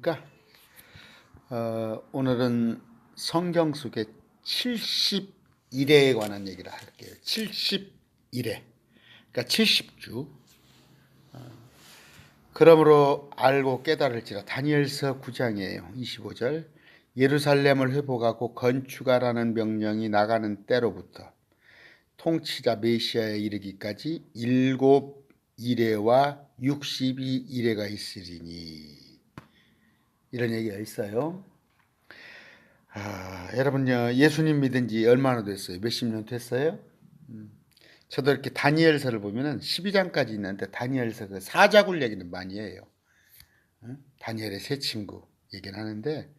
그러니까 오늘은 성경 속의 71회에 관한 얘기를 할게요. 71회. 그러니까 70주. 그러므로 알고 깨달을지라. 다니엘서 9장이에요. 25절. 예루살렘을 회복하고 건축하라는 명령이 나가는 때로부터 통치자 메시아에 이르기까지 7일회와 62일회가 있으리니. 이런 얘기가 있어요. 여러분요, 예수님 믿은 지 얼마나 됐어요? 몇십 년 됐어요? 저도 이렇게 다니엘서를 보면은 12장까지 있는데 다니엘서 그 사자굴 얘기는 많이 해요. 다니엘의 세 친구 얘기는 하는데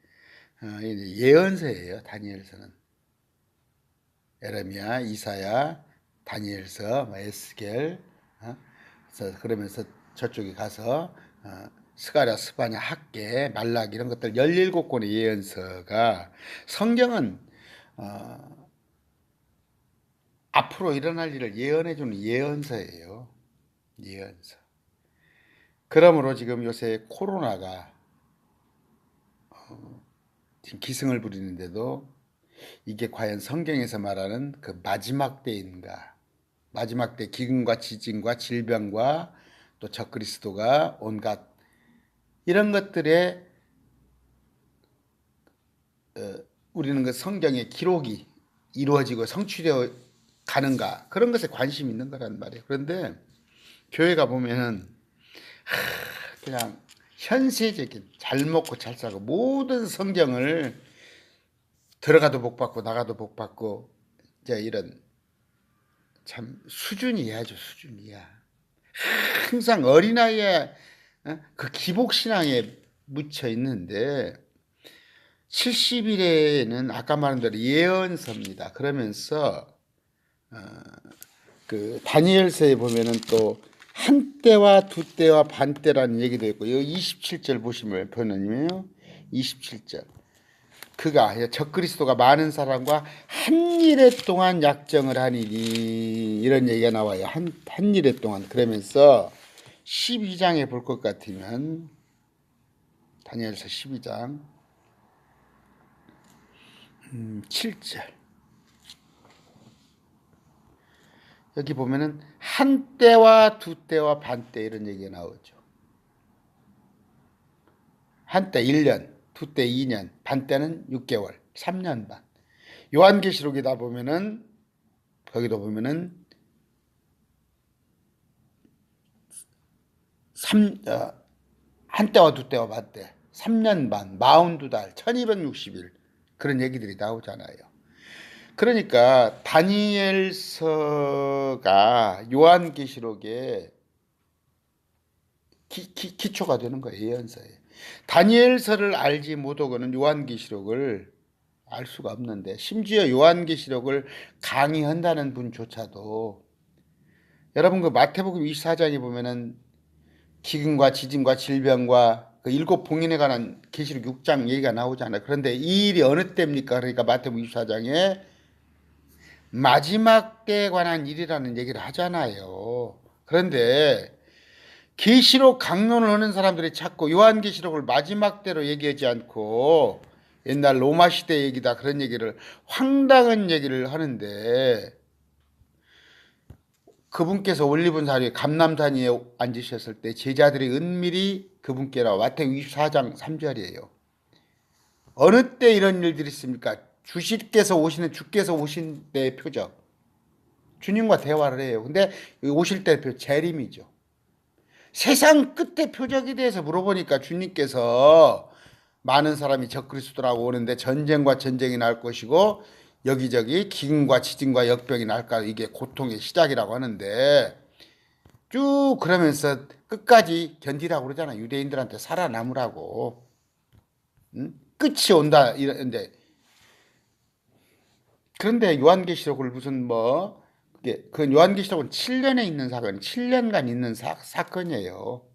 예언서예요. 다니엘서는 에레미야, 이사야, 다니엘서, 에스겔. 그러면서 저쪽에 가서 스가랴, 스바냐, 학개, 말라기 이런 것들 17권의 예언서가 성경은 앞으로 일어날 일을 예언해 주는 예언서예요. 예언서. 그러므로 지금 요새 코로나가 지금 기승을 부리는데도 이게 과연 성경에서 말하는 그 마지막 때인가? 마지막 때 기근과 지진과 질병과 또 적그리스도가 온갖 이런 것들에 우리는 그 성경의 기록이 이루어지고 성취되어 가는가 그런 것에 관심이 있는 거란 말이에요. 그런데 교회가 보면은 그냥 현세적인 잘 먹고 잘 살고 모든 성경을 들어가도 복 받고 나가도 복 받고 이제 이런 참 수준이 아주 수준이야. 항상 어린아이의 그 기복신앙에 묻혀 있는데 70일에는 아까 말한 대로 예언서입니다. 그러면서 그 다니엘서에 보면은 또 한때와 두때와 반때라는 얘기도 있고 여기 27절 보시면 표현이에요. 27절. 그가 적그리스도가 많은 사람과 한 일에 동안 약정을 하니니 이런 얘기가 나와요. 한 일에 동안. 그러면서 12장에 볼 것 같으면 다니엘서 12장 7절. 여기 보면은 한때와 두때와 반때 이런 얘기가 나오죠. 한때 1년, 두때 2년, 반때는 6개월, 3년 반. 요한계시록이다 보면은 거기도 보면은 한때와 두때와 반때, 3년 반, 42달, 1260일 그런 얘기들이 나오잖아요. 그러니까 다니엘서가 요한계시록의 기초가 되는 거예요. 예언서에. 다니엘서를 알지 못하고는 요한계시록을 알 수가 없는데 심지어 요한계시록을 강의한다는 분조차도 여러분 그 마태복음 24장에 보면은 기근과 지진과 질병과 그 7봉인에 관한 계시록 6장 얘기가 나오잖아요. 그런데 이 일이 어느 때입니까? 그러니까 마태복음 24장에 마지막 때에 관한 일이라는 얘기를 하잖아요. 그런데 계시록 강론을 하는 사람들이 자꾸 요한계시록을 마지막 때로 얘기하지 않고 옛날 로마 시대 얘기다 그런 얘기를 황당한 얘기를 하는데 그분께서 올리브산 감람산 위에 앉으셨을 때 제자들이 은밀히 그분께라 마태복음 24장 3절이에요. 어느 때 이런 일들이 있습니까? 주께서 오신 때의 표적. 주님과 대화를 해요. 근데 오실 때의 표 재림이죠. 세상 끝의 표적에 대해서 물어보니까 주님께서 많은 사람이 적그리스도라고 오는데 전쟁과 전쟁이 날 것이고 여기저기 기근과 지진과 역병이 날까 이게 고통의 시작이라고 하는데 쭉 그러면서 끝까지 견디라고 그러잖아. 유대인들한테 살아남으라고. 응? 끝이 온다 이런데 그런데 요한계시록을 무슨 뭐 그게 그 요한계시록은 7년에 있는 사건, 7년간 있는 사건이에요.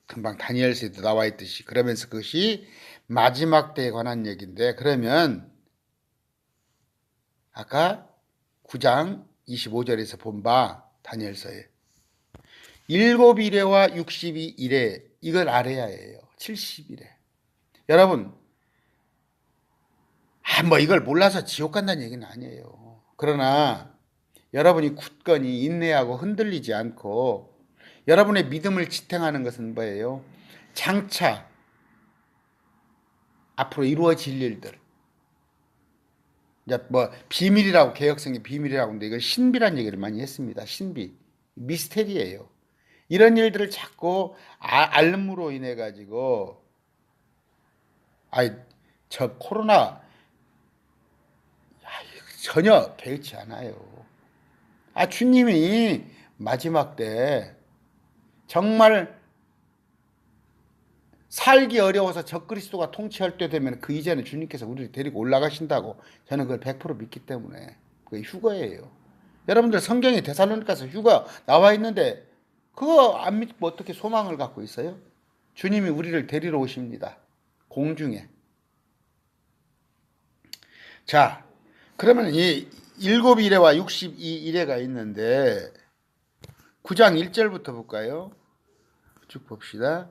금방 다니엘서에도 나와 있듯이 그러면서 그것이 마지막 때에 관한 얘기인데 그러면 아까 9장 25절에서 본 바 다니엘서에 7일회와 62일회 이걸 알아야 해요. 70일에. 여러분, 뭐 이걸 몰라서 지옥 간다는 얘기는 아니에요. 그러나 여러분이 굳건히 인내하고 흔들리지 않고 여러분의 믿음을 지탱하는 것은 뭐예요? 장차 앞으로 이루어질 일들. 이제 뭐 비밀이라고, 개혁성의 비밀이라고 하는데 이걸 신비란 얘기를 많이 했습니다. 신비. 미스테리예요. 이런 일들을 자꾸 알므로 인해 가지고 저 코로나 전혀 개의치 않아요. 주님이 마지막 때 정말 살기 어려워서 적그리스도가 통치할 때 되면 그 이전에 주님께서 우리를 데리고 올라가신다고 저는 그걸 100% 믿기 때문에 그게 휴거예요. 여러분들 성경에 데살로니가서 휴거 나와 있는데 그거 안 믿고 어떻게 소망을 갖고 있어요? 주님이 우리를 데리러 오십니다. 공중에. 자, 그러면 이 7일에와 62일에가 있는데 9장 1절부터 볼까요? 쭉 봅시다.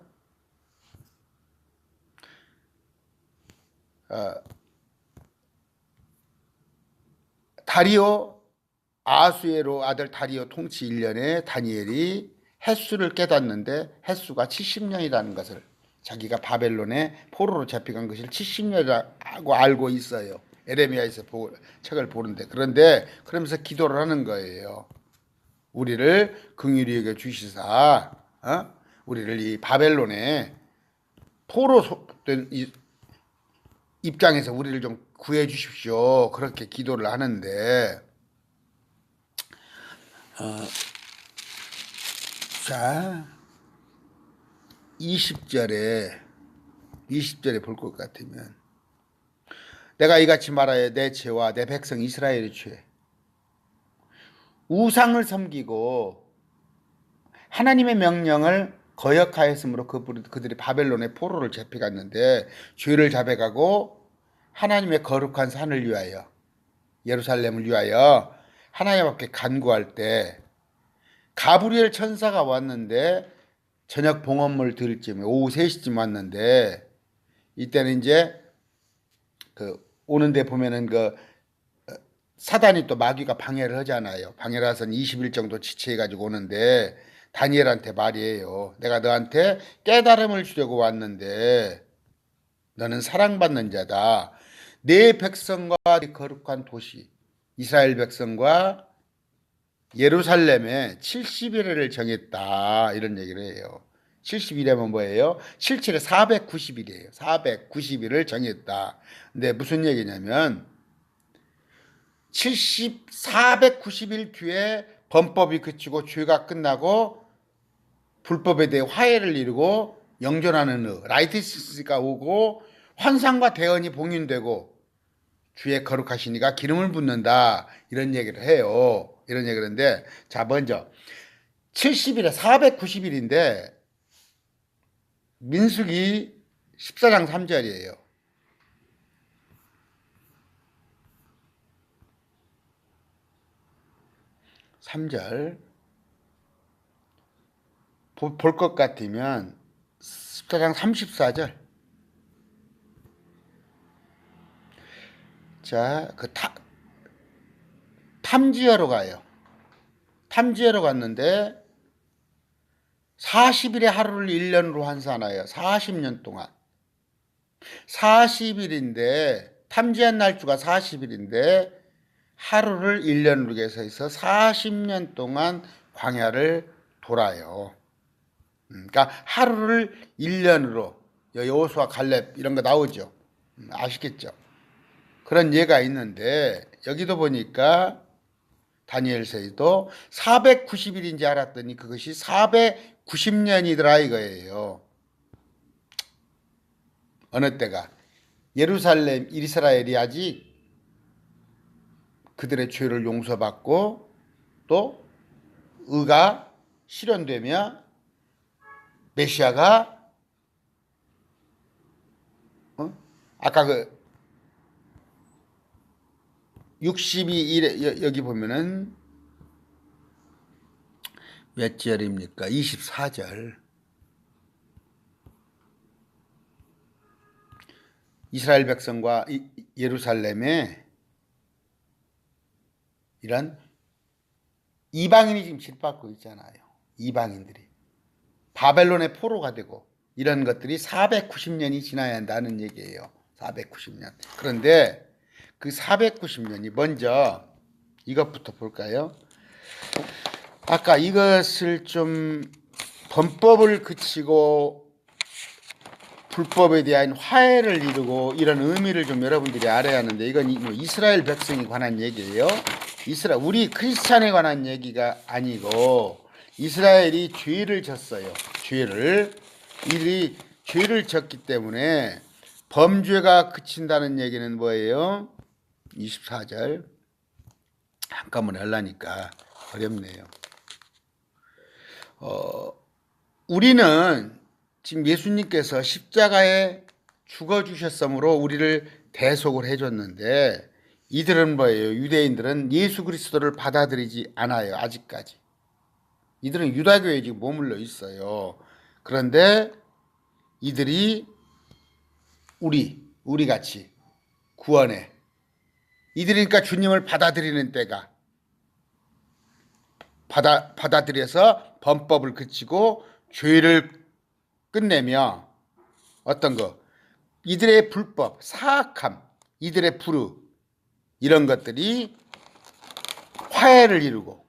다리오 아하수에로 아들 다리오 통치 1년에 다니엘이 햇수를 깨닫는데 햇수가 70년이라는 것을 자기가 바벨론에 포로로 잡혀간 것을 70년이라고 알고 있어요. 에레미야에서 책을 보는데 그런데 그러면서 기도를 하는 거예요. 우리를 긍휼히 여겨 주시사 우리를 이 바벨론에 포로 된 입장에서 우리를 좀 구해 주십시오. 그렇게 기도를 하는데 자 20절에 볼 것 같으면 내가 이같이 말하여 내 죄와 내 백성 이스라엘의 죄 우상을 섬기고 하나님의 명령을 거역하였으므로 그들이 바벨론의 포로를 잡혀갔는데 죄를 잡아가고 하나님의 거룩한 산을 위하여 예루살렘을 위하여 하나님 앞에 간구할 때 가브리엘 천사가 왔는데 저녁 봉헌물 드릴 쯤에 오후 3시쯤 왔는데 이때는 이제 오는데 보면은 사단이 또 마귀가 방해를 하잖아요. 방해를 해서는 20일 정도 지체해 가지고 오는데 다니엘한테 말이에요. 내가 너한테 깨달음을 주려고 왔는데 너는 사랑받는 자다. 내 백성과 네 거룩한 도시 이스라엘 백성과 예루살렘에 70일을 정했다. 이런 얘기를 해요. 70일이면 뭐예요? 77에 490일이에요. 490일을 정했다. 근데 무슨 얘기냐면 490일 뒤에 범법이 그치고 죄가 끝나고 불법에 대해 화해를 이루고 영존하는 라이티스가 오고 환상과 대언이 봉인되고 주의 거룩하신 이가 기름을 붓는다. 이런 얘기를 해요. 이런 얘기를 하는데 자 먼저 70일에 490일인데 민수기 14장 3절이에요. 3절 볼 것 같으면 14장 34절 자, 탐지하러 가요. 탐지하러 갔는데 40일의 하루를 1년으로 환산하여 40년 동안 40일인데 탐지한 날주가 40일인데 하루를 1년으로 계산해서 40년 동안 광야를 돌아요. 그러니까 하루를 1년으로 여호수아 갈렙 이런 거 나오죠. 아시겠죠? 그런 예가 있는데 여기도 보니까 다니엘서에도 490일인지 알았더니 그것이 490년이더라 이거예요. 어느 때가 예루살렘 이스라엘이 아직 그들의 죄를 용서받고 또 의가 실현되며 메시아가 아까 62일에 여기 보면은 몇 절입니까? 24절. 이스라엘 백성과 예루살렘에 이런 이방인이 지금 짓밟고 있잖아요. 이방인들이 바벨론의 포로가 되고 이런 것들이 490년이 지나야 한다는 얘기예요. 490년. 그런데 그 490년이 먼저 이것부터 볼까요? 아까 이것을 좀 범법을 그치고 불법에 대한 화해를 이루고 이런 의미를 좀 여러분들이 알아야 하는데 이건 이스라엘 백성에 관한 얘기예요. 우리 크리스찬에 관한 얘기가 아니고 이스라엘이 죄를 졌어요. 이들이 죄를 졌기 때문에 범죄가 그친다는 얘기는 뭐예요? 24절 한꺼번에 하려니까 어렵네요. 우리는 지금 예수님께서 십자가에 죽어주셨으므로 우리를 대속을 해줬는데 이들은 뭐예요? 유대인들은 예수 그리스도를 받아들이지 않아요. 아직까지. 이들은 유다교에 지금 머물러 있어요. 그런데 이들이 우리 같이 구원해. 이들이니까 주님을 받아들이는 때가 받아들여서 범법을 그치고 죄를 끝내며 어떤 거 이들의 불법, 사악함, 이들의 불의 이런 것들이 화해를 이루고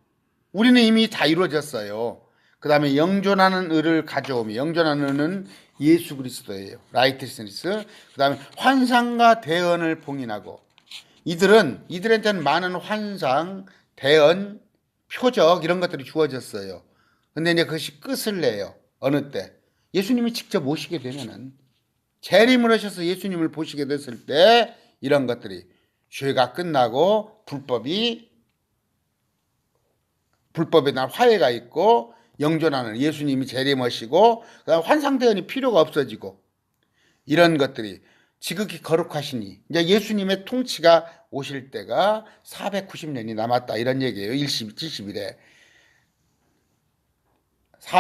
우리는 이미 다 이루어졌어요. 그 다음에 영존하는 의를 가져오며 영존하는 의는 예수 그리스도예요. 라이트스니스. 그 다음에 환상과 대언을 봉인하고 이들한테는 많은 환상, 대언, 표적 이런 것들이 주어졌어요. 근데 이제 그것이 끝을 내요. 어느 때? 예수님이 직접 오시게 되면은 재림을 하셔서 예수님을 보시게 됐을 때 이런 것들이 죄가 끝나고 불법에 대한 화해가 있고 영존하는 예수님이 재림하시고 그다음 환상대언이 필요가 없어지고 이런 것들이 지극히 거룩하시니 이제 예수님의 통치가 오실 때가 490년이 남았다 이런 얘기예요. 70일에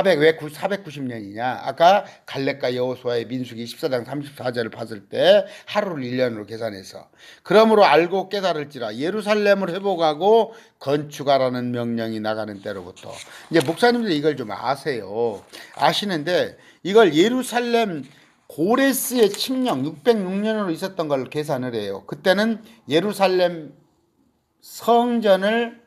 왜 490년이냐? 아까 갈렙과 여호수아의 민수기 14장 34절을 봤을 때 하루를 1년으로 계산해서 그러므로 알고 깨달을지라 예루살렘을 회복하고 건축하라는 명령이 나가는 때로부터 이제 목사님들이 이걸 좀 아세요. 아시는데 이걸 예루살렘 고레스의 칙령 606년으로 있었던 걸 계산을 해요. 그때는 예루살렘 성전을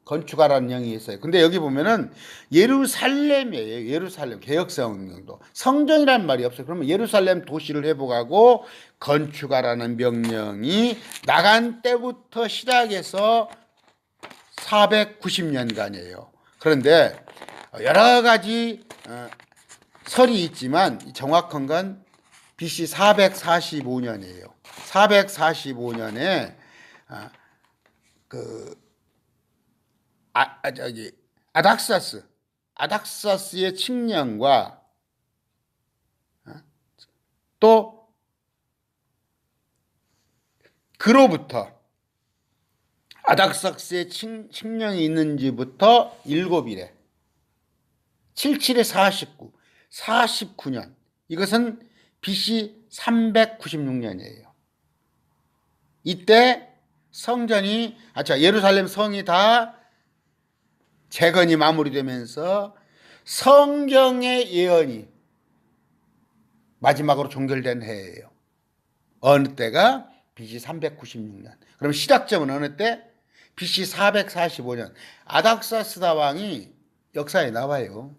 건축하라는 명이 있어요. 근데 여기 보면은 예루살렘이에요. 예루살렘 개혁성경도 성전이라는 말이 없어요. 그러면 예루살렘 도시를 회복하고 건축하라는 명령이 나간 때부터 시작해서 490년간이에요. 그런데 여러 가지 설이 있지만 정확한 건 BC 445년이에요. 445년에 아닥사스의 칙령과 또 그로부터 아닥사스의 칙령이 있는지부터 7일에 77에 49년 이것은 BC 396년이에요. 이때 성전이 예루살렘 성이 다 재건이 마무리되면서 성경의 예언이 마지막으로 종결된 해예요. 어느 때가 BC 396년. 그럼 시작점은 어느 때? BC 445년. 아닥사스다 왕이 역사에 나와요.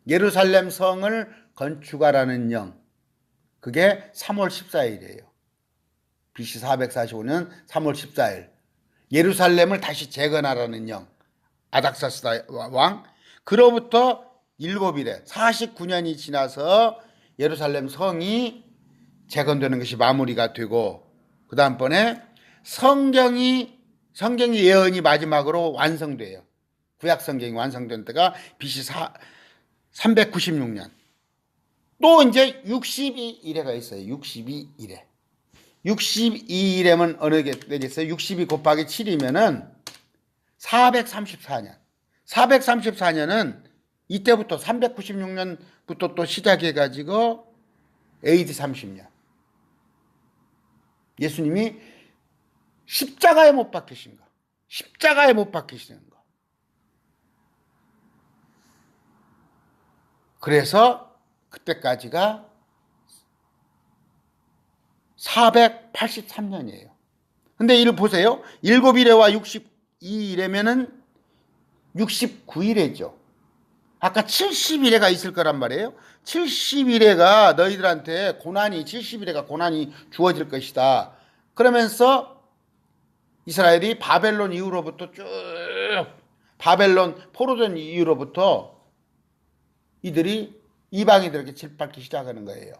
예루살렘 성을 건축하라는 영. 그게 3월 14일이에요. BC 445년 3월 14일. 예루살렘을 다시 재건하라는 영. 아닥사스다 왕. 그로부터 7일에 49년이 지나서 예루살렘 성이 재건되는 것이 마무리가 되고 그 다음번에 성경의 예언이 마지막으로 완성돼요. 구약 성경이 완성된 때가 BC 396년. 또 이제 62일에가 있어요. 62일에. 62일에면 어느 게 되겠어요? 62 곱하기 7이면은 434년. 434년은 이때부터 396년부터 또 시작해가지고 AD 30년. 예수님이 십자가에 못 박히신 거. 십자가에 못 박히시는 거. 그래서 그때까지가 483년이에요. 근데 이를 보세요. 7일에와 62일에면은 69일에죠. 아까 70일에가 있을 거란 말이에요. 70일에가 너희들한테 고난이 70일에가 고난이 주어질 것이다. 그러면서 이스라엘이 바벨론 이후로부터 쭉 바벨론 포로된 이후로부터 이들이 이방인들에게 짓밟기 시작하는 거예요.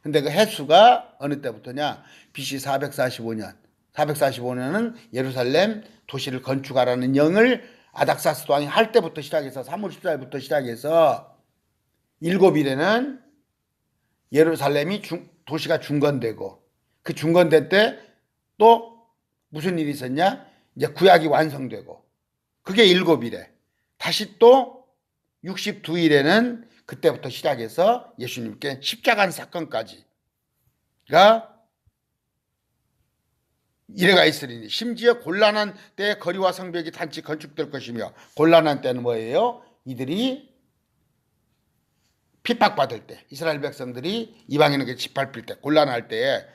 근데 그 횟수가 어느 때부터냐? BC 445년. 445년은 예루살렘 도시를 건축하라는 영을 아닥사스 왕이 할 때부터 시작해서 3월 14일부터 시작해서 7일에는 예루살렘이 도시가 중건되고 그 중건될 때 또 무슨 일이 있었냐? 이제 구약이 완성되고 그게 7일에 다시 또 62일에는 그때부터 시작해서 예수님께 십자가 사건까지가 이래가 있으리니 심지어 곤란한 때에 거리와 성벽이 단지 건축될 것이며 곤란한 때는 뭐예요? 이들이 핍박받을 때 이스라엘 백성들이 이방인에게 짓밟힐 때 곤란할 때에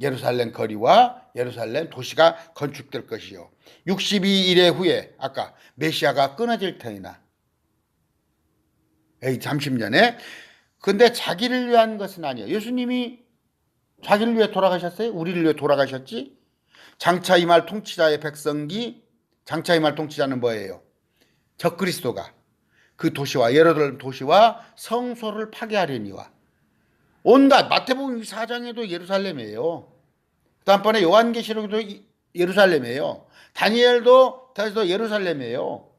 예루살렘 거리와 예루살렘 도시가 건축될 것이요 62일의 후에 아까 메시아가 끊어질 터이나 30년에 근데 자기를 위한 것은 아니에요. 예수님이 자기를 위해 돌아가셨어요? 우리를 위해 돌아가셨지? 장차 이 말 통치자의 백성기 장차 이 말 통치자는 뭐예요? 적그리스도가 그 도시와 예루살렘 도시와 성소를 파괴하려니와 온갖 마태복음 4장에도 예루살렘이에요. 다음번에 요한계시록에도 예루살렘이에요. 다니엘도 예루살렘이에요.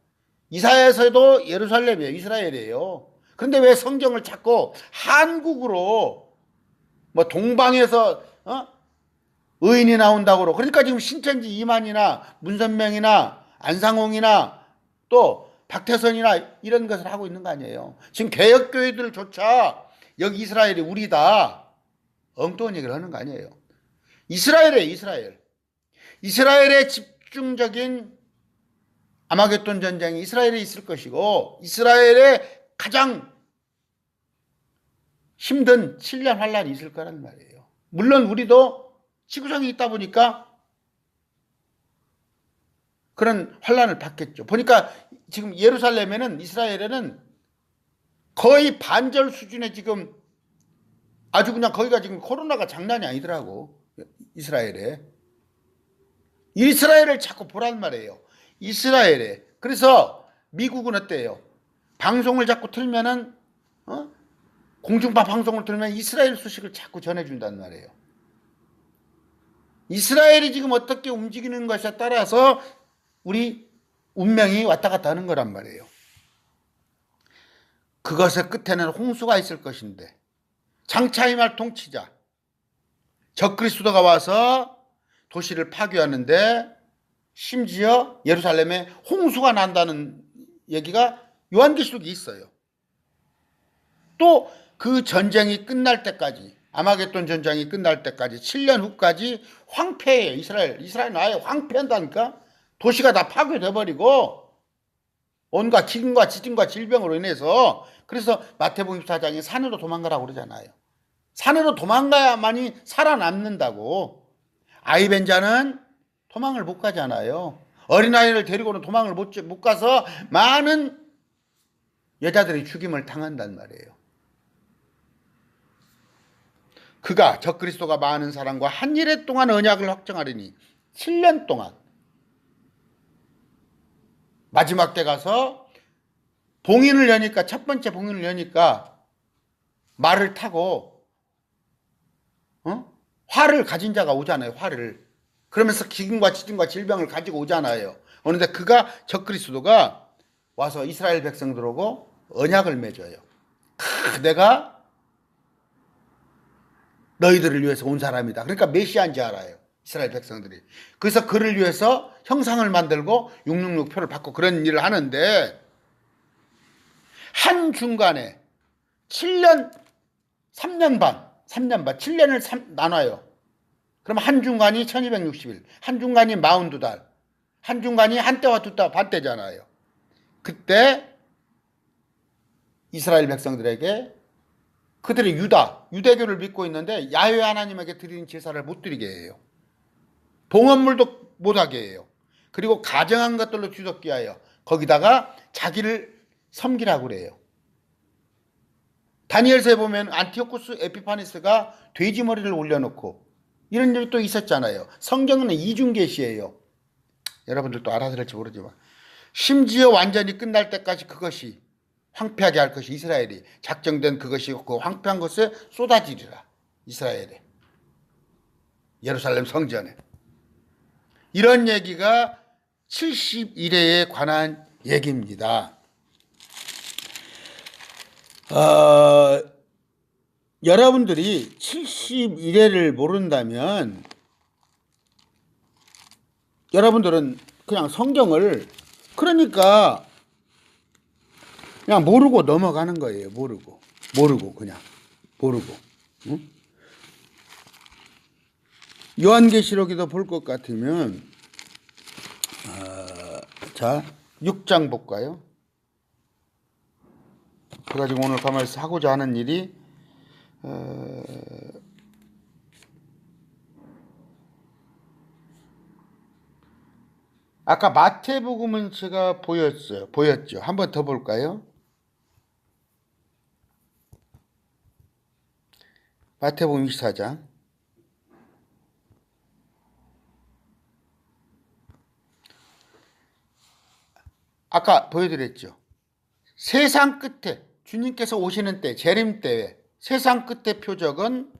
이사야에서도 예루살렘이에요. 이스라엘이에요. 그런데 왜 성경을 자꾸 한국으로 뭐 동방에서 의인이 나온다고 그러고 그러니까 지금 신천지 이만이나 문선명이나 안상홍이나 또 박태선이나 이런 것을 하고 있는 거 아니에요. 지금 개혁교회들조차 여기 이스라엘이 우리다 엉뚱한 얘기를 하는 거 아니에요. 이스라엘이에요. 이스라엘의 집중적인 아마겟돈 전쟁이 이스라엘에 있을 것이고 이스라엘의 가장 힘든 7년 환란이 있을 거란 말이에요. 물론 우리도 지구상에 있다 보니까 그런 환란을 받겠죠. 보니까 지금 예루살렘에는 이스라엘에는 거의 반절 수준의 지금 아주 그냥 거기가 지금 코로나가 장난이 아니더라고. 이스라엘을 자꾸 보란 말이에요. 이스라엘에. 그래서 미국은 어때요? 방송을 자꾸 틀면은 공중파 방송을 틀면 이스라엘 소식을 자꾸 전해준단 말이에요. 이스라엘이 지금 어떻게 움직이는 것에 따라서 우리 운명이 왔다 갔다 하는 거란 말이에요. 그것의 끝에는 홍수가 있을 것인데 장차 이 말 통치자 적그리스도가 와서 도시를 파괴하는데 심지어 예루살렘에 홍수가 난다는 얘기가 요한계시록에 있어요. 또 그 전쟁이 끝날 때까지 아마겟돈 전쟁이 끝날 때까지 7년 후까지 황폐해요. 이스라엘 아예 황폐한다니까. 도시가 다 파괴돼 버리고 온갖 기근과 지진과 질병으로 인해서 그래서 마태복음 4장에 산으로 도망가라고 그러잖아요. 산으로 도망가야만이 살아남는다고. 아이벤 자는 도망을 못 가잖아요. 어린아이를 데리고는 도망을 못 가서 많은 여자들이 죽임을 당한단 말이에요. 그가 적그리스도가 많은 사람과 한 일해 동안 언약을 확정하리니 7년 동안 마지막 때 가서 봉인을 여니까 첫 번째 봉인을 여니까 말을 타고 활을 가진 자가 오잖아요. 활을. 그러면서 기근과 지진과 질병을 가지고 오잖아요. 그런데 그가 적그리스도가 와서 이스라엘 백성들하고 언약을 맺어요. 내가 너희들을 위해서 온 사람이다. 그러니까 메시아인지 알아요. 이스라엘 백성들이. 그래서 그를 위해서 형상을 만들고 666표를 받고 그런 일을 하는데 한 중간에 7년 3년 반 7년을 나눠요. 그럼 한 중간이 1260일, 한 중간이 42달, 한 중간이 한때와 두때 반때잖아요. 그때 이스라엘 백성들에게 그들이 유대교를 믿고 있는데 야훼 하나님에게 드리는 제사를 못 드리게 해요. 봉헌물도 못하게 해요. 그리고 가정한 것들로 뒤덮게 하여 거기다가 자기를 섬기라고 그래요. 다니엘서에 보면 안티오쿠스 에피파니스가 돼지 머리를 올려놓고 이런 일이 또 있었잖아요. 성경은 이중계시예요. 여러분들도 알아들을지 모르지만 심지어 완전히 끝날 때까지 그것이 황폐하게 할 것이 이스라엘이 작정된 그것이 그 황폐한 것에 쏟아지리라. 이스라엘에 예루살렘 성전에 이런 얘기가 70일에 관한 얘기입니다. 여러분들이 71회를 모른다면 여러분들은 그냥 성경을 그러니까 그냥 모르고 넘어가는 거예요. 모르고 그냥 모르고. 응? 요한계시록에도 볼 것 같으면 자 6장 볼까요? 그래가지고 오늘 가만히 하고자 하는 일이 아까 마태복음은 제가 보였죠. 한 번 더 볼까요? 마태복음 24장. 아까 보여드렸죠. 세상 끝에 주님께서 오시는 때 재림 때에 세상 끝의 표적은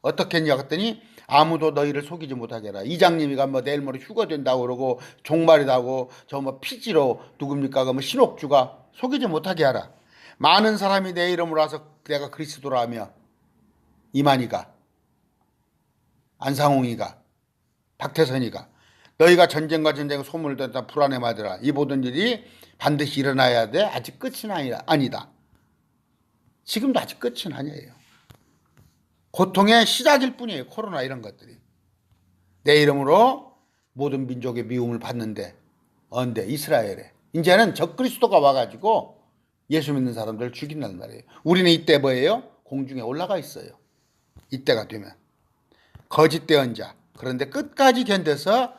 어떻게 했냐 했더니 아무도 너희를 속이지 못하게 하라. 이장님이가 뭐 내일 모레 휴가 된다고 그러고 종말이라고 저 뭐 피지로 누굽니까 그 뭐 신옥주가 속이지 못하게 하라. 많은 사람이 내 이름으로 와서 내가 그리스도라 하며 이만희가 안상홍이가 박태선이가 너희가 전쟁과 전쟁 소문을 듣다 불안해 마더라. 이 모든 일이 반드시 일어나야 돼. 아직 끝은 아니다. 지금도 아직 끝은 아니에요. 고통의 시작일 뿐이에요. 코로나 이런 것들이. 내 이름으로 모든 민족의 미움을 받는데 언제 이스라엘에 이제는 적그리스도가 와가지고 예수 믿는 사람들을 죽인단 말이에요. 우리는 이때 뭐예요? 공중에 올라가 있어요. 이때가 되면 거짓 대언자. 그런데 끝까지 견뎌서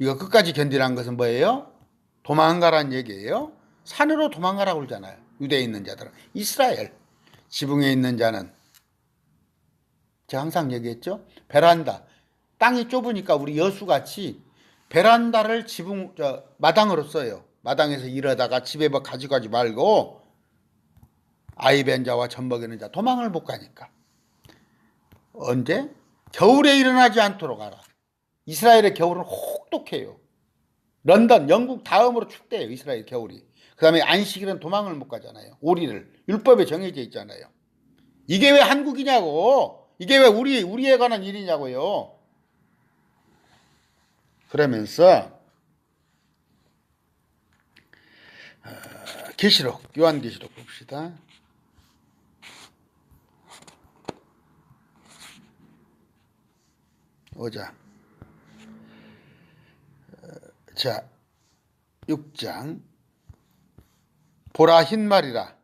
이거 끝까지 견디라는 것은 뭐예요? 도망가라는 얘기예요. 산으로 도망가라고 그러잖아요. 유대에 있는 자들은. 이스라엘 지붕에 있는 자는 제가 항상 얘기했죠. 베란다. 땅이 좁으니까 우리 여수같이 베란다를 마당으로 써요. 마당에서 일하다가 집에 뭐 가지고 가지 말고 아이 벤 자와 젖 먹이는 자 도망을 못 가니까. 언제? 겨울에 일어나지 않도록 하라. 이스라엘의 겨울은 혹독해요. 런던, 영국 다음으로 춥대요. 이스라엘 겨울이. 그 다음에 안식일은 도망을 못 가잖아요. 오리를. 율법에 정해져 있잖아요. 이게 왜 한국이냐고. 이게 왜 우리에 관한 일이냐고요. 그러면서 계시록, 요한계시록 봅시다. 오자. 자, 6장. 보라 흰말이라.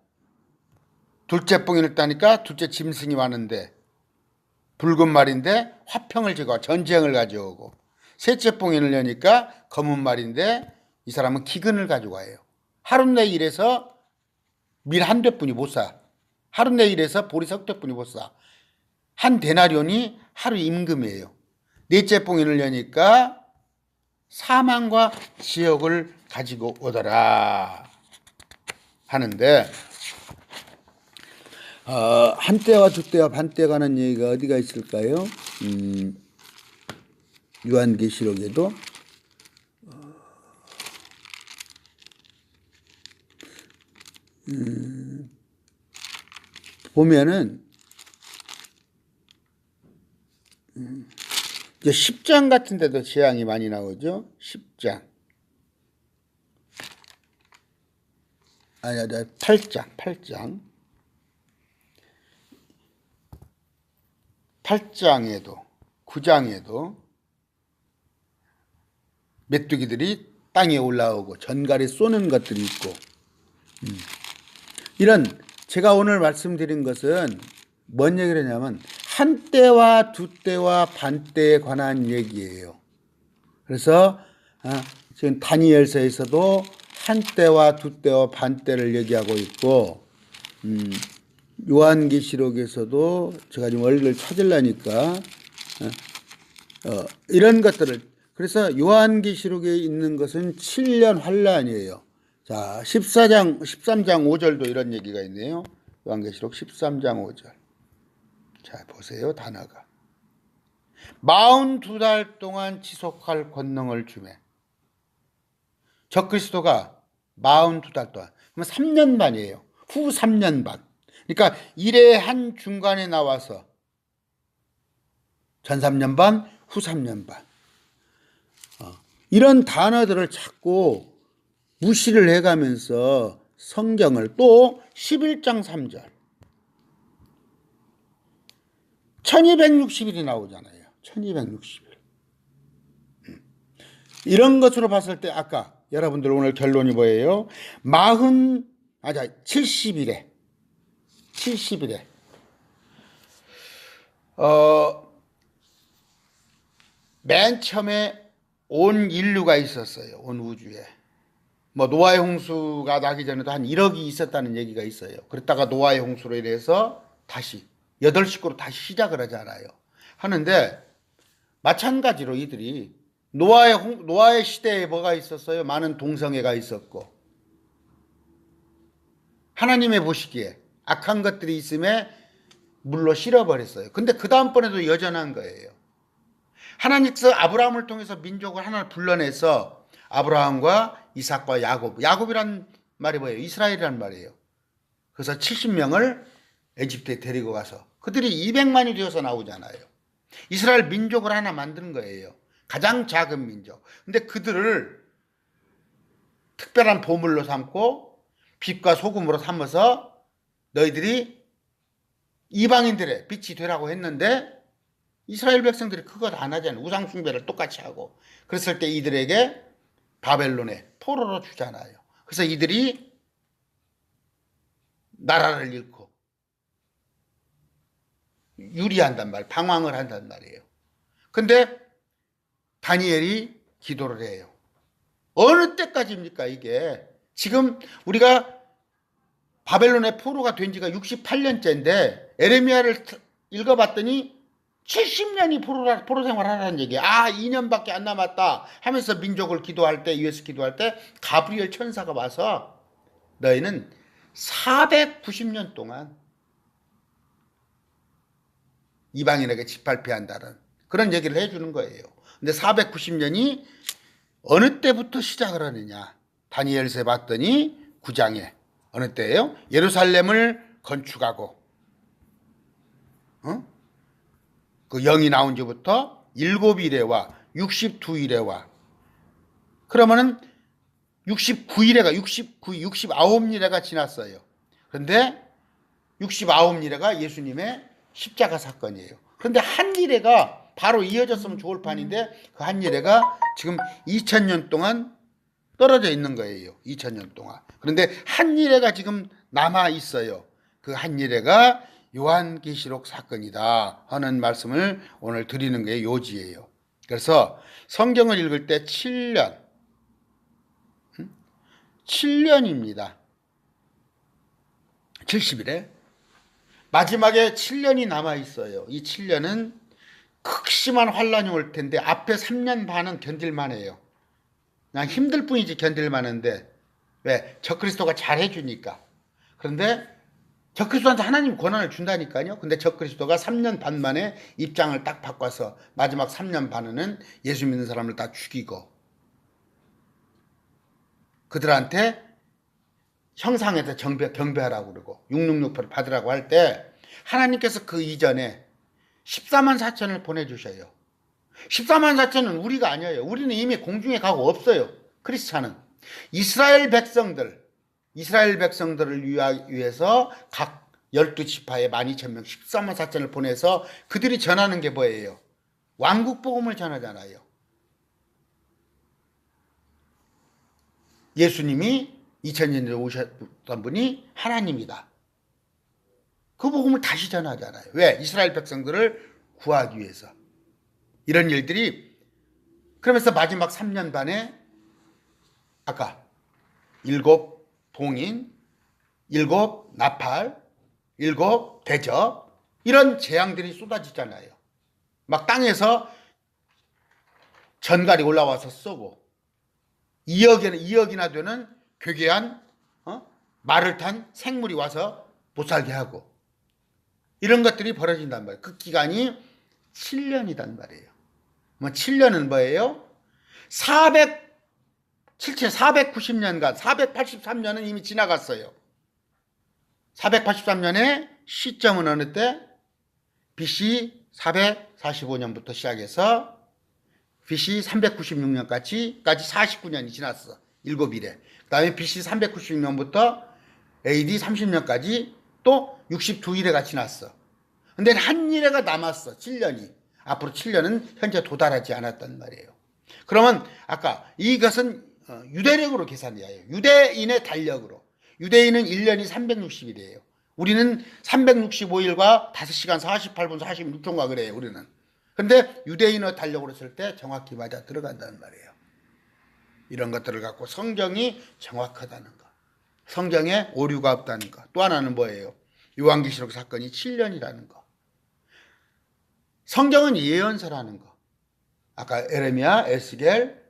둘째 뽕이를 따니까 둘째 짐승이 많은데 붉은 말인데 화평을 제거하고 전쟁을 가져오고 셋째 뽕인을 여니까 검은 말인데 이 사람은 기근을 가지고 와요. 하루 내 일에서 밀 한 대뿐이 못 사. 하루 내 일에서 보리 석 대뿐이 못 사. 한 데나리온이 하루 임금이에요. 넷째 뽕인을 여니까 사망과 지옥을 가지고 오더라 하는데 한때와 두때와 반때 가는 얘기가 어디가 있을까요? 요한계시록에도 보면은 10장 같은 데도 재앙이 많이 나오죠. 10장. 아니야, 8장. 8장에도 9장에도 메뚜기들이 땅에 올라오고 전갈이 쏘는 것들이 있고, 이런 제가 오늘 말씀드린 것은 뭔 얘기를 하냐면 한때와 두때와 반때에 관한 얘기예요. 그래서 지금 다니엘서에서도 한때와 두때와 반때를 얘기하고 있고, 요한계시록에서도 제가 지금 원리를 찾으려니까 이런 것들을, 그래서 요한계시록에 있는 것은 7년 환란이에요. 자, 13장 5절도 이런 얘기가 있네요. 요한계시록 13장 5절. 자, 보세요. 단어가 42달 동안 지속할 권능을 주매. 적그리스도가 42달 동안, 그러면 3년 반이에요. 후 3년 반. 그러니까 일의 한 중간에 나와서 전 3년 반, 후 3년 반. 이런 단어들을 자꾸 무시를 해가면서 성경을, 또 11장 3절 1260일이 나오잖아요. 1260일. 이런 것으로 봤을 때 아까 여러분들 오늘 결론이 뭐예요? 70일에 맨 처음에 온 인류가 있었어요. 온 우주에. 뭐 노아의 홍수가 나기 전에도 한 1억이 있었다는 얘기가 있어요. 그랬다가 노아의 홍수로 인해서 다시 8식구로 다시 시작을 하잖아요. 하는데 마찬가지로 이들이 노아의 시대에 뭐가 있었어요? 많은 동성애가 있었고, 하나님의 보시기에 악한 것들이 있음에 물로 실어버렸어요. 근데 그 다음번에도 여전한 거예요. 하나님께서 아브라함을 통해서 민족을 하나 불러내서 아브라함과 이삭과 야곱이란 말이 뭐예요? 이스라엘이란 말이에요. 그래서 70명을 에집트에 데리고 가서 그들이 200만이 되어서 나오잖아요. 이스라엘 민족을 하나 만드는 거예요. 가장 작은 민족. 근데 그들을 특별한 보물로 삼고 빛과 소금으로 삼아서 너희들이 이방인들의 빛이 되라고 했는데 이스라엘 백성들이 그것 안 하잖아요. 우상 숭배를 똑같이 하고. 그랬을 때 이들에게 바벨론에 포로로 주잖아요. 그래서 이들이 나라를 잃고 유리한단 말, 방황을 한단 말이에요. 근데 다니엘이 기도를 해요. 어느 때까지입니까 이게? 지금 우리가 바벨론의 포로가 된 지가 68년째인데 에레미야를 읽어봤더니 70년이 포로 생활하라는 얘기야. 2년밖에 안 남았다 하면서 민족을 기도할 때, 위해서 기도할 때 가브리엘 천사가 와서 너희는 490년 동안 이방인에게 짓밟혀한다는 그런 얘기를 해주는 거예요. 근데 490년이 어느 때부터 시작을 하느냐? 다니엘서에 봤더니 9장에 어느 때예요? 예루살렘을 건축하고, 그 영이 나온 지부터 7일에와 62일에와, 그러면은 69일에가 지났어요. 그런데 69일에가 예수님의 십자가 사건이에요. 그런데 한 일회가 바로 이어졌으면 좋을 판인데 그 한 일회가 지금 2000년 동안 떨어져 있는 거예요. 2000년 동안. 그런데 한 일회가 지금 남아 있어요. 그 한 일회가 요한계시록 사건이다 하는 말씀을 오늘 드리는 게 요지예요. 그래서 성경을 읽을 때 7년입니다. 70일에 마지막에 7년이 남아 있어요. 이 7년은 극심한 환란이 올 텐데 앞에 3년 반은 견딜만해요. 그냥 힘들 뿐이지 견딜만한데, 왜? 적그리스도가 잘 해주니까. 그런데 적그리스도한테 하나님 권한을 준다니까요. 근데 적그리스도가 3년 반 만에 입장을 딱 바꿔서 마지막 3년 반은 예수 믿는 사람을 다 죽이고 그들한테 형상에서 경배하라고 그러고 666표를 받으라고 할 때 하나님께서 그 이전에 14만 4천을 보내주셔요. 14만 4천은 우리가 아니에요. 우리는 이미 공중에 가고 없어요. 크리스찬은 이스라엘 백성들을 위해서 각 12지파에 12,000명 14만 4천을 보내서 그들이 전하는 게 뭐예요? 왕국 복음을 전하잖아요. 예수님이 2000년 전에 오셨던 분이 하나님이다. 그 복음을 다시 전하잖아요. 왜? 이스라엘 백성들을 구하기 위해서. 이런 일들이 그러면서 마지막 3년 반에 아까 7 봉인, 7 나팔, 7 대접 이런 재앙들이 쏟아지잖아요. 막 땅에서 전갈이 올라와서 쏘고 2억이나 되는 괴괴한 말을 탄 생물이 와서 못 살게 하고 이런 것들이 벌어진단 말이에요. 그 기간이 7년이란 말이에요. 뭐 7년은 뭐예요? 490년간 483년은 이미 지나갔어요. 483년의 시점은 어느 때? BC 445년부터 시작해서 BC 396년까지 49년이 지났어. 7일에. 그 다음에 BC 396년부터 AD 30년까지 또 62일에가 지났어. 근데 한 일회가 남았어. 7년이. 앞으로 7년은 현재 도달하지 않았단 말이에요. 그러면 아까 이것은 유대력으로 계산해요. 유대인의 달력으로. 유대인은 1년이 360일이에요. 우리는 365일과 5시간 48분 46초인가 그래요. 우리는. 근데 유대인의 달력으로 쓸 때 정확히 맞아 들어간다는 말이에요. 이런 것들을 갖고 성경이 정확하다는 거. 성경에 오류가 없다는 거. 또 하나는 뭐예요? 요한계시록 사건이 7년이라는 거. 성경은 예언서라는 거. 아까 에레미야, 에스겔,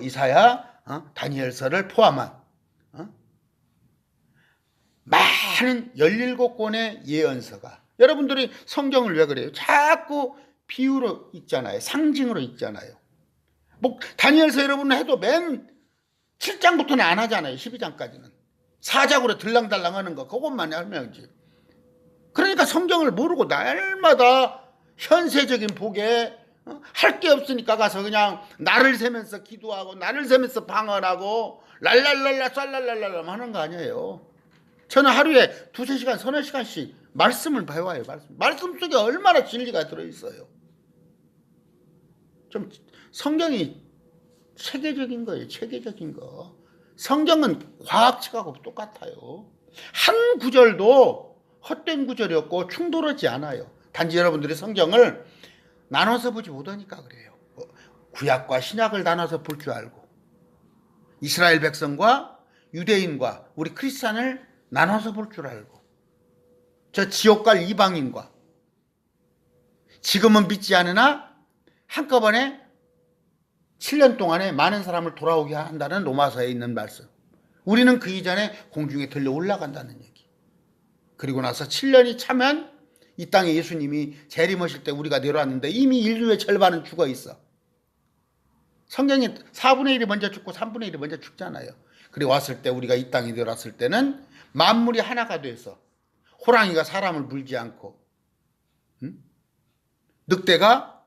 이사야, 다니엘서를 포함한 많은 17권의 예언서가. 여러분들이 성경을 왜 그래요? 자꾸 비유로 읽잖아요. 상징으로 읽잖아요. 다니엘서 여러분 해도 맨 7장부터는 안 하잖아요. 12장까지는. 사작으로 들랑달랑 하는 거 그것만 하면지. 그러니까 성경을 모르고 날마다 현세적인 복에 할 게 없으니까 가서 그냥 나를 세면서 기도하고 나를 세면서 방언하고 랄랄랄라 쌀랄랄랄라 하는 거 아니에요. 저는 하루에 2-3시간 서너 시간씩 말씀을 배워요. 말씀 속에 얼마나 진리가 들어있어요. 좀 성경이 체계적인 거예요. 체계적인 거. 성경은 과학책하고 똑같아요. 한 구절도 헛된 구절이 없고 충돌하지 않아요. 단지 여러분들이 성경을 나눠서 보지 못하니까 그래요. 구약과 신약을 나눠서 볼 줄 알고 이스라엘 백성과 유대인과 우리 크리스찬을 나눠서 볼 줄 알고 저 지옥 갈 이방인과 지금은 믿지 않으나 한꺼번에 7년 동안에 많은 사람을 돌아오게 한다는 로마서에 있는 말씀. 우리는 그 이전에 공중에 들려 올라간다는 얘기. 그리고 나서 7년이 차면 이 땅에 예수님이 재림하실 때 우리가 내려왔는데 이미 인류의 절반은 죽어 있어. 성경이 4분의 1이 먼저 죽고 3분의 1이 먼저 죽잖아요. 그리고 왔을 때 우리가 이 땅에 내려왔을 때는 만물이 하나가 돼서 호랑이가 사람을 물지 않고 늑대가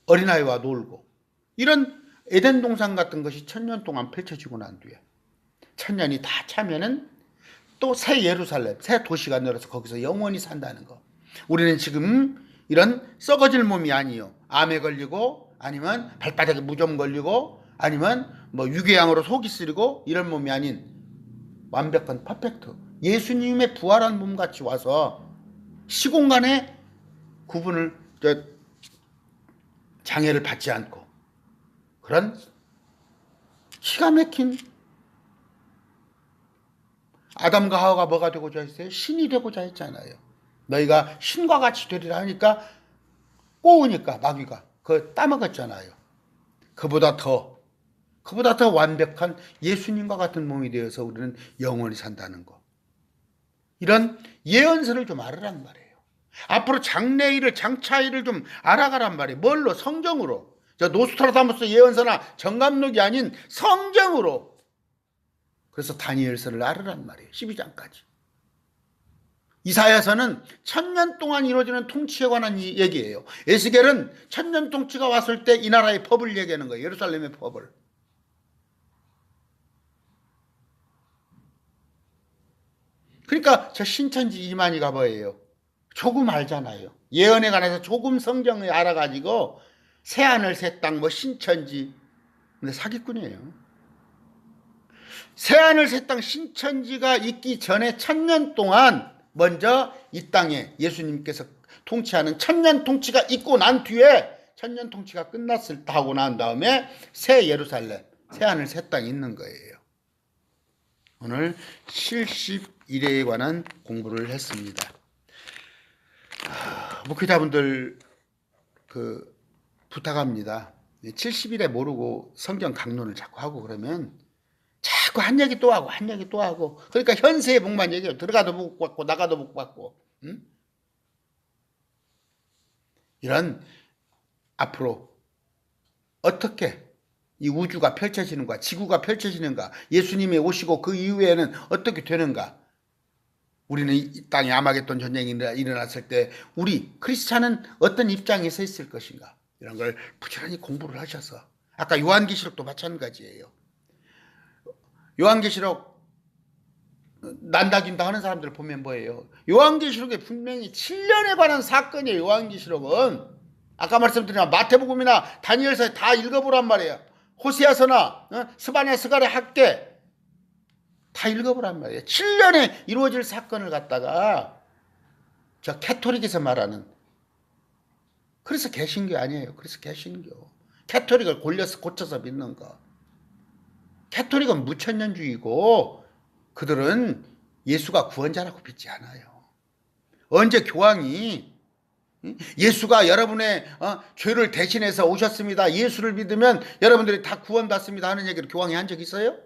어린아이와 놀고 이런 에덴 동산 같은 것이 1000년 동안 펼쳐지고 난 뒤에 1000년이 다 차면은 또 새 예루살렘, 새 도시가 늘어서 거기서 영원히 산다는 거. 우리는 지금 이런 썩어질 몸이 아니요. 암에 걸리고 아니면 발바닥에 무좀 걸리고 아니면 유궤양으로 속이 쓰리고 이런 몸이 아닌 완벽한 퍼펙트 예수님의 부활한 몸같이 와서 시공간에 구분을 장애를 받지 않고 그런 기가 막힌 아담과 하와가 뭐가 되고자 했어요? 신이 되고자 했잖아요. 너희가 신과 같이 되리라 하니까 꼬우니까 마귀가 그거 따먹었잖아요. 그보다 더 완벽한 예수님과 같은 몸이 되어서 우리는 영원히 산다는 거. 이런 예언서를 좀 알으란 말이에요. 앞으로 장래일을 장차일을 좀 알아가란 말이에요. 뭘로? 성경으로. 저 노스트라다무스 예언서나 정감록이 아닌 성경으로. 그래서 다니엘서를 알으란 말이에요. 12장까지. 이사야서는 1000년 동안 이루어지는 통치에 관한 얘기예요. 에스겔은 1000년 통치가 왔을 때 이 나라의 법을 얘기하는 거예요. 예루살렘의 법을. 그러니까 저 신천지 이만희가 뭐예요? 조금 알잖아요. 예언에 관해서 조금 성경을 알아가지고 새하늘 새 땅 뭐 신천지, 근데 사기꾼이에요. 새하늘 새 땅 신천지가 있기 전에 1000년 동안 먼저 이 땅에 예수님께서 통치하는 1000년 통치가 있고 난 뒤에 1000년 통치가 끝났을 때 하고 난 다음에 새 예루살렘, 새하늘 새 땅이 있는 거예요. 오늘 71회에 관한 공부를 했습니다. 목회자분들 부탁합니다. 70일에 모르고 성경 강론을 자꾸 하고 그러면 자꾸 한 얘기 또 하고 한 얘기 또 하고, 그러니까 현세의 복만 얘기해요. 들어가도 못 받고 나가도 못 받고. 응? 이런 앞으로 어떻게 이 우주가 펼쳐지는가, 지구가 펼쳐지는가, 예수님이 오시고 그 이후에는 어떻게 되는가, 우리는 이 땅에 아마겟돈 전쟁이 일어났을 때 우리 크리스찬은 어떤 입장에 서 있을 것인가, 이런 걸 부지런히 공부를 하셔서, 아까 요한계시록도 마찬가지예요. 요한계시록 난다긴다 하는 사람들 보면 뭐예요? 요한계시록에 분명히 7년에 관한 사건이에요. 요한계시록은 아까 말씀드린 마태복음이나 다니엘서 다 읽어보란 말이에요. 호세아서나 스바냐 스가랴 학계 다 읽어보란 말이에요. 7년에 이루어질 사건을 갖다가 저 캐토릭에서 말하는, 그래서 개신교 아니에요. 그래서 개신교. 캐토릭을 고쳐서 믿는 거. 캐토릭은 무천년주의고 그들은 예수가 구원자라고 믿지 않아요. 언제 교황이 예수가 여러분의 죄를 대신해서 오셨습니다, 예수를 믿으면 여러분들이 다 구원받습니다 하는 얘기를 교황이 한 적 있어요?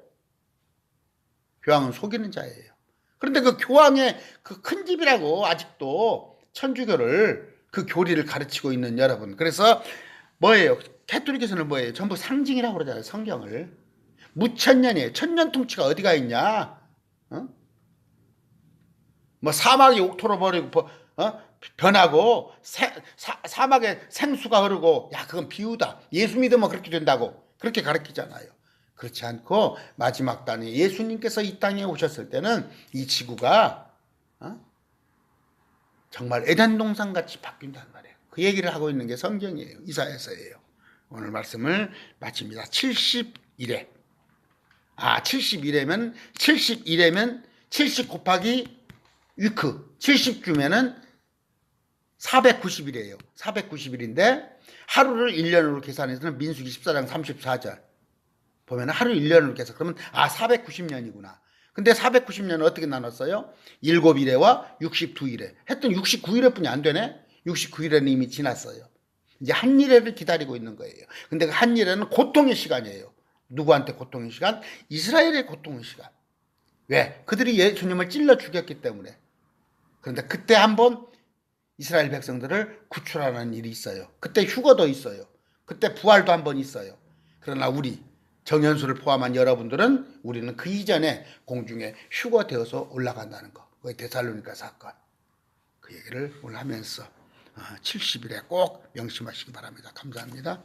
교황은 속이는 자예요. 그런데 그 교황의 그 큰 집이라고 아직도 천주교를, 그 교리를 가르치고 있는 여러분, 그래서 뭐예요? 캐토릭에서는 뭐예요? 전부 상징이라고 그러잖아요. 성경을. 무천년이에요. 천년 통치가 어디가 있냐? 뭐 사막이 옥토로 버리고 변하고 사막에 생수가 흐르고, 야 그건 비유다, 예수 믿으면 그렇게 된다고 그렇게 가르치잖아요. 그렇지 않고 마지막 단에 예수님께서 이 땅에 오셨을 때는 이 지구가 정말 에덴 동산같이 바뀐단 말이에요. 그 얘기를 하고 있는 게 성경이에요. 이사야서예요. 오늘 말씀을 마칩니다. 71회. 71회면 70 곱하기 위크 70주면은 490일이에요. 490일인데 하루를 1년으로 계산해서는 민수기 14장 34절 보면 하루 1년으로 계산, 그러면 490년이구나. 근데 490년은 어떻게 나눴어요? 7일에와 62일에. 했던 69일에 뿐이 안 되네? 69일에는 이미 지났어요. 이제 한일회를 기다리고 있는 거예요. 근데 그 한일회는 고통의 시간이에요. 누구한테 고통의 시간? 이스라엘의 고통의 시간. 왜? 그들이 예수님을 찔러 죽였기 때문에. 그런데 그때 한번 이스라엘 백성들을 구출하는 일이 있어요. 그때 휴거도 있어요. 그때 부활도 한번 있어요. 그러나 우리 정연수를 포함한 여러분들은, 우리는 그 이전에 공중에 휴거되어서 올라간다는 거. 그게 데살로니가 사건. 그 얘기를 오늘 하면서 70일에 꼭 명심하시기 바랍니다. 감사합니다.